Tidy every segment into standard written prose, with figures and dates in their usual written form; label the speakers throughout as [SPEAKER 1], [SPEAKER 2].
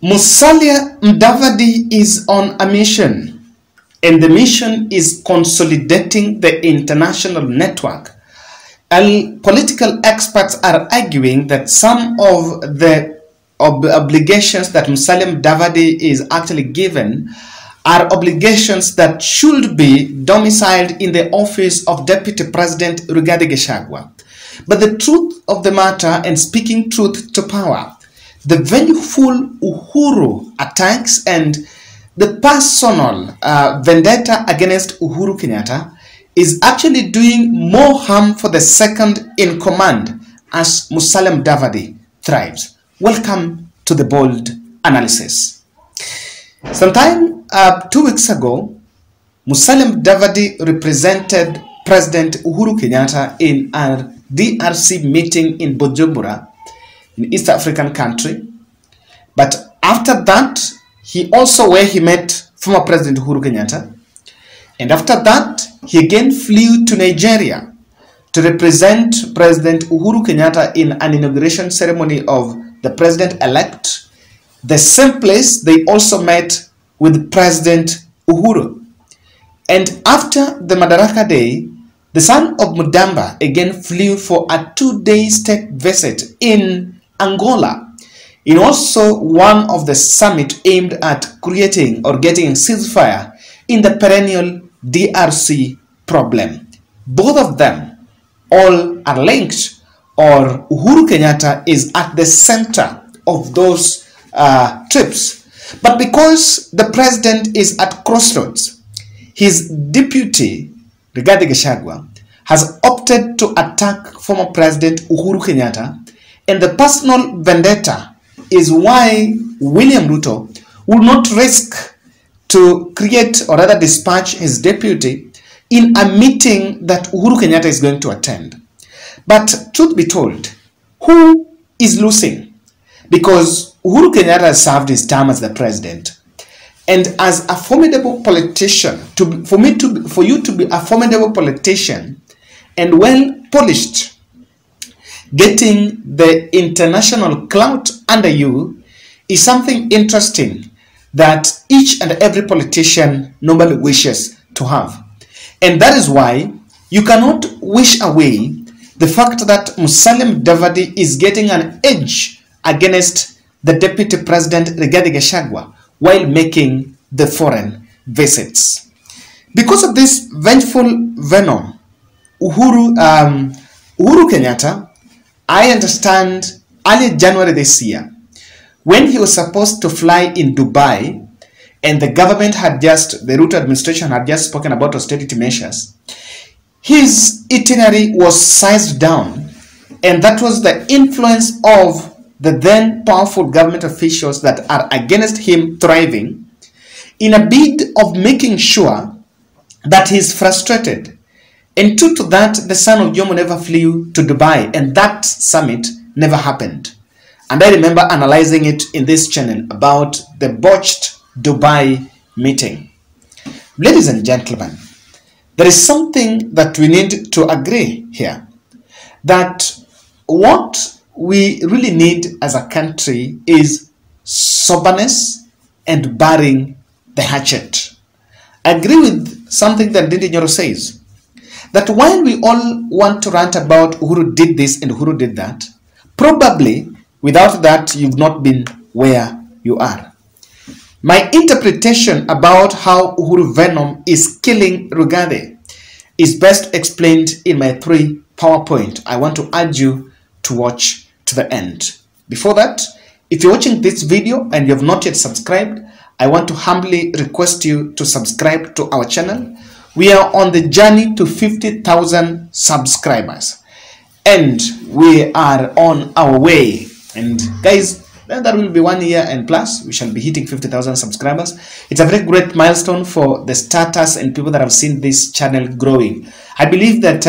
[SPEAKER 1] Musalia Mudavadi is on a mission, and the mission is consolidating the international network. Political experts are arguing that some of the obligations that Musalia Mudavadi is actually given are obligations that should be domiciled in the office of Deputy President Rigathi. But the truth of the matter, and speaking truth to power, the vengeful Uhuru attacks and the personal vendetta against Uhuru Kenyatta is actually doing more harm for the second in command as Musalia Mudavadi thrives. Welcome to the bold analysis. Sometime 2 weeks ago, Musalia Mudavadi represented President Uhuru Kenyatta in a DRC meeting in Bujumbura, in East African country. But after that, he also where he met former President Uhuru Kenyatta. And after that, he again flew to Nigeria to represent President Uhuru Kenyatta in an inauguration ceremony of the president-elect. The same place they also met with President Uhuru. And after the Madaraka Day, the son of Mudamba again flew for a 2-day state visit in Angola, in also one of the summit aimed at creating or getting a ceasefire in the perennial DRC problem. Both of them all are linked, or Uhuru Kenyatta is at the center of those trips. But because the president is at crossroads, his deputy Rigathi has opted to attack former President Uhuru Kenyatta, and the personal vendetta is why William Ruto will not risk to create or rather dispatch his deputy in a meeting that Uhuru Kenyatta is going to attend. But truth be told, who is losing? Because Uhuru Kenyatta has served his term as the president. And as a formidable politician, for you to be a formidable politician and well polished, getting the international clout under you is something interesting that each and every politician normally wishes to have. And that is why you cannot wish away the fact that Musalia Mudavadi is getting an edge against the Deputy President Rigathi while making the foreign visits. Because of this vengeful venom, Uhuru Kenyatta, I understand early January this year, when he was supposed to fly in Dubai, and the government had the Ruto administration had just spoken about austerity measures, his itinerary was sized down, and that was the influence of the then powerful government officials that are against him thriving, in a bid of making sure that he's frustrated. And true to that, the son of Jomo never flew to Dubai, and that summit never happened. And I remember analyzing it in this channel about the botched Dubai meeting. Ladies and gentlemen, there is something that we need to agree here, that what we really need as a country is soberness and burying the hatchet. I agree with something that Ndindi Nyoro says, that while we all want to rant about Uhuru did this and Uhuru did that, probably without that you've not been where you are. My interpretation about how Uhuru venom is killing Rigathi is best explained in my 3 PowerPoint. I want to urge you to watch to the end. Before that, if you're watching this video and you have not yet subscribed, I want to humbly request you to subscribe to our channel. We are on the journey to 50,000 subscribers, and we are on our way. And guys, that will be 1 year and plus we shall be hitting 50,000 subscribers. It's a very great milestone for the starters and people that have seen this channel growing. I believe that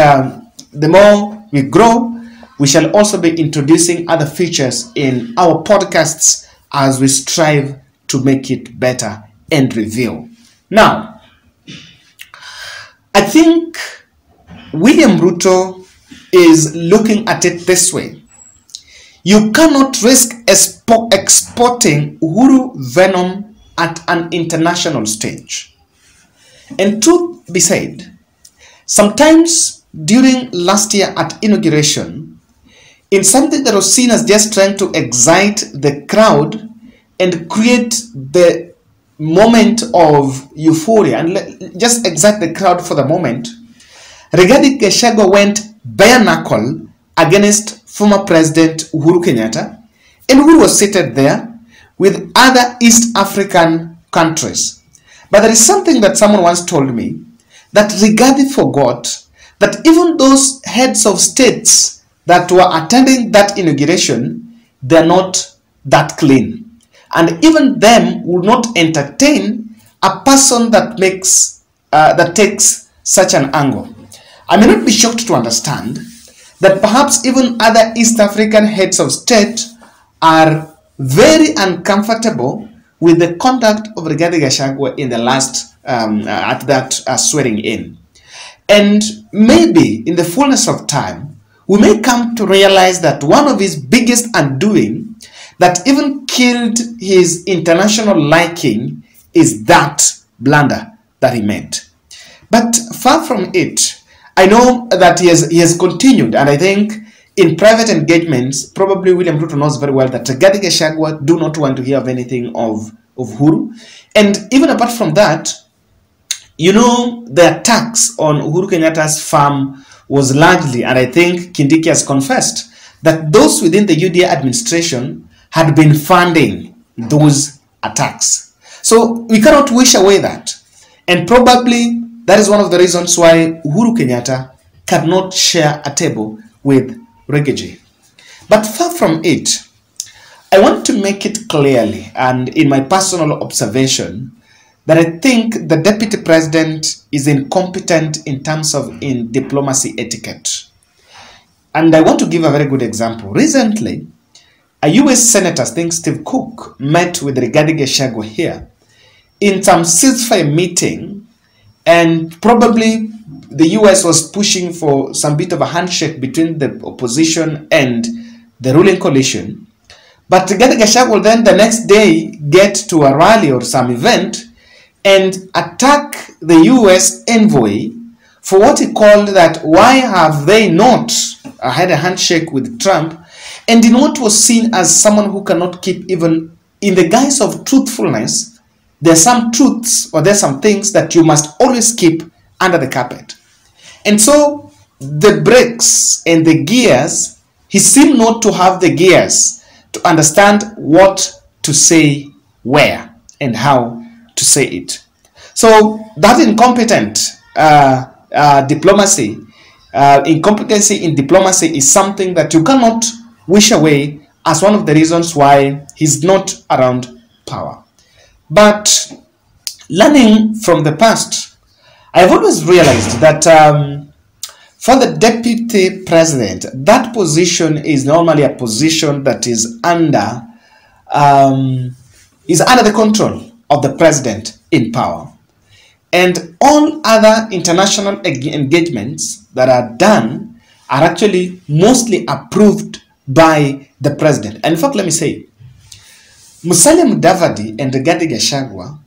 [SPEAKER 1] the more we grow, we shall also be introducing other features in our podcasts as we strive to make it better and review. Now, I think William Ruto is looking at it this way. You cannot risk exporting Uhuru venom at an international stage. And truth be said, sometimes during last year at inauguration, in something that was seen as just trying to excite the crowd and create the moment of euphoria and just excite the crowd for the moment, Rigathi went bare knuckle against former President Uhuru Kenyatta, and Uhuru was seated there with other East African countries. But there is something that someone once told me, that Rigathi forgot that even those heads of states that were attending that inauguration, they're not that clean. And even them will not entertain a person that takes such an angle. I may not be shocked to understand that perhaps even other East African heads of state are very uncomfortable with the conduct of Rigathi Gachagua in the last at that swearing in. And maybe in the fullness of time, we may come to realize that one of his biggest undoing that even killed his international liking is that blunder that he made. But far from it, I know that he has continued, and I think in private engagements, probably William Ruto knows very well that Rigathi Gachagua do not want to hear of anything of Uhuru. And even apart from that, you know, the attacks on Uhuru Kenyatta's farm was largely, and I think Kindiki has confessed, that those within the UDA administration had been funding those attacks. So we cannot wish away that. And probably that is one of the reasons why Uhuru Kenyatta cannot share a table with Rigathi. But far from it, I want to make it clearly, and in my personal observation, that I think the deputy president is incompetent in terms of diplomacy etiquette. And I want to give a very good example. Recently, a US senator, I think Steve Cook, met with Rigathi Gachagua here in some ceasefire meeting, and probably the US was pushing for some bit of a handshake between the opposition and the ruling coalition. But Rigathi Gachagua will then the next day get to a rally or some event and attack the US envoy for what he called that why have they not had a handshake with Trump, and in what was seen as someone who cannot keep, even in the guise of truthfulness, there are some truths or there are some things that you must always keep under the carpet. And so the brakes and the gears, he seemed not to have the gears to understand what to say where and how to say it. So that incompetency in diplomacy is something that you cannot wish away as one of the reasons why he's not around power. But learning from the past, I've always realized that for the deputy president, that position is normally a position that is under the control of the president in power. And all other international engagements that are done are actually mostly approved by the president. And in fact, let me say, Musalia and Rigathi Gachagua,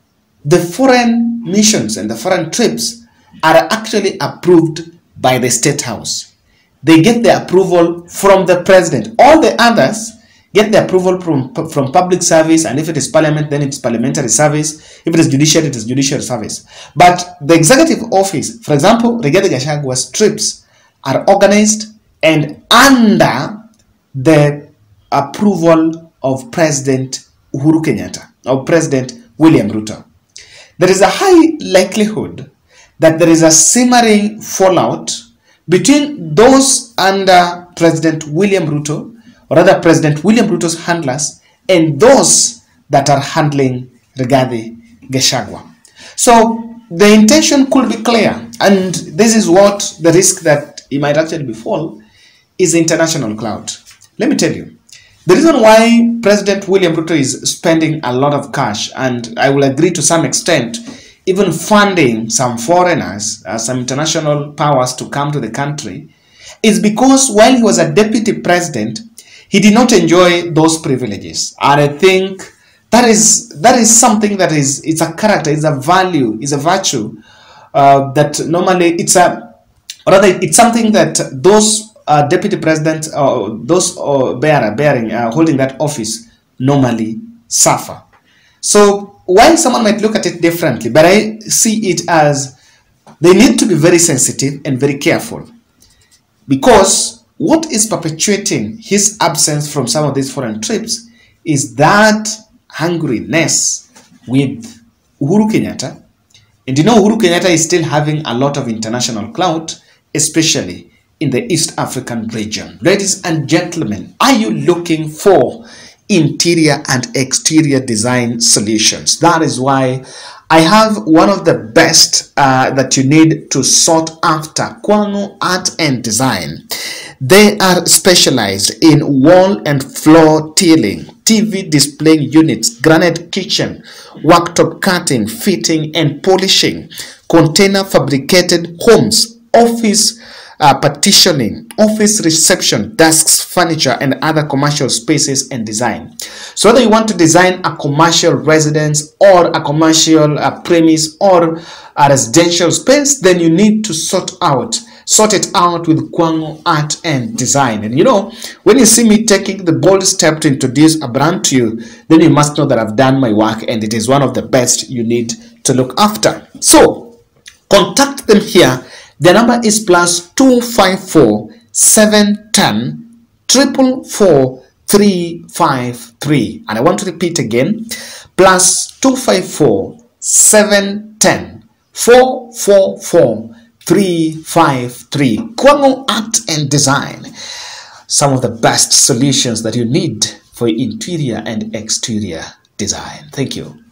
[SPEAKER 1] the foreign missions and the foreign trips are actually approved by the State House. They get the approval from the president. All the others get the approval from public service, and if it is parliament, then it's parliamentary service. If it is judiciary, it is judicial service. But the executive office, for example, Rigathi Gachagua's trips are organized and under the approval of President Uhuru Kenyatta or President William Ruto. There is a high likelihood that there is a simmering fallout between those under President William Ruto, or rather President William Ruto's handlers, and those that are handling Rigathi Gachagua. So the intention could be clear, and this is what the risk that it might actually befall is international clout. Let me tell you, the reason why President William Ruto is spending a lot of cash, and I will agree to some extent, even funding some foreigners, some international powers to come to the country, is because while he was a deputy president, He did not enjoy those privileges, and I think that is something that is, it's a character, it's a value, it's a virtue that normally it's something that those deputy presidents or those holding that office normally suffer. So while someone might look at it differently, but I see it as they need to be very sensitive and very careful, because what is perpetuating his absence from some of these foreign trips is that hungriness with Uhuru Kenyatta. And you know, Uhuru Kenyatta is still having a lot of international clout, especially in the East African region. Ladies and gentlemen, are you looking for interior and exterior design solutions? That is why I have one of the best that you need to sort after, Kwango Art and Design. They are specialized in wall and floor tiling, TV displaying units, granite kitchen, worktop cutting, fitting and polishing, container fabricated homes, office partitioning, office reception, desks, furniture, and other commercial spaces and design. So whether you want to design a commercial residence or a commercial premise or a residential space, then you need to sort it out with Kwango Art and Design. And you know, when you see me taking the bold step to introduce a brand to you, then you must know that I've done my work and it is one of the best you need to look after. So contact them here. The number is +254 710 444 353. And I want to repeat again, +254 710 444 353. Kwango Art and Design. Some of the best solutions that you need for interior and exterior design. Thank you.